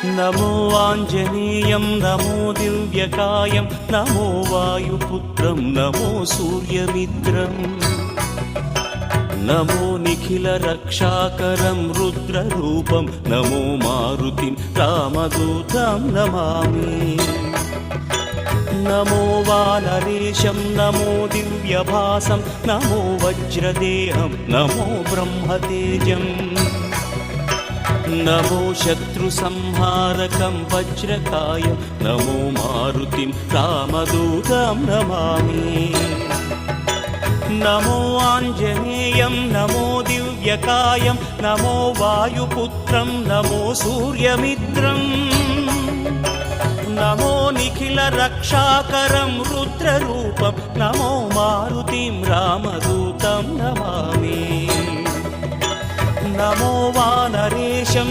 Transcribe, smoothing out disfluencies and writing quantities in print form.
नमो आञ्जनेयं नमो दिव्यकायं नमो वायुपुत्रं नमो सूर्यमित्रम् नमो निखिलरक्षाकरं रुद्ररूपं नमो मारुतिं रामदूतं Namami नमो वानरेशं नमो दिव्यभासं नमो वज्रदेहं नमो ब्रह्मतेजम् नमो शत्रुसंहारकं वज्रकायं नमो मारुतिं रामदूतं Namami नमो आञ्जनेयं नमो दिव्यकायं नमो वायुपुत्रं नमो सूर्यमित्रम् नमो निखिलरक्षाकरं रुद्ररूपं नमो मारुतिं रामदूतं Namami नमो वानरेशं